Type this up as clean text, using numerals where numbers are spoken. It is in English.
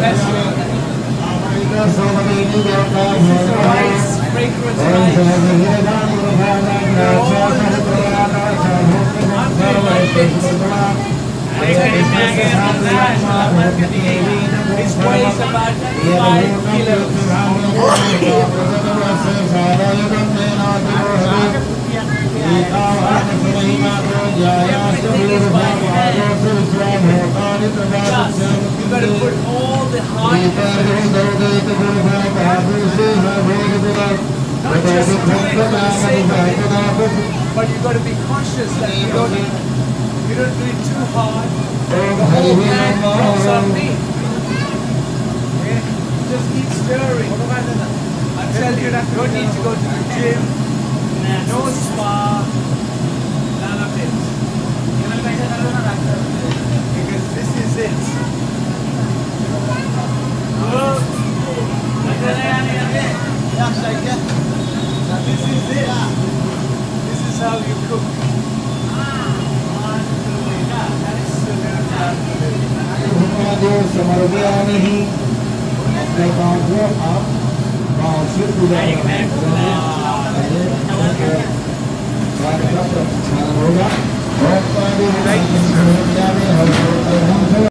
vessel. This is the rice, fragrant rice. They're all until my feet. This weighs about 5 kilos. Everything is by hand. Plus, you've got to put all the hard effort. Not just do it for the sake of it, but you've got to be conscious that you don't do it too hard. The whole hand drops on me. Okay? Just keep stirring. I tell you, you don't need to go to the gym, no spa, none of it. Because this is it. This is it. This is how you cook. अपने काम को आप गाँव से पूरा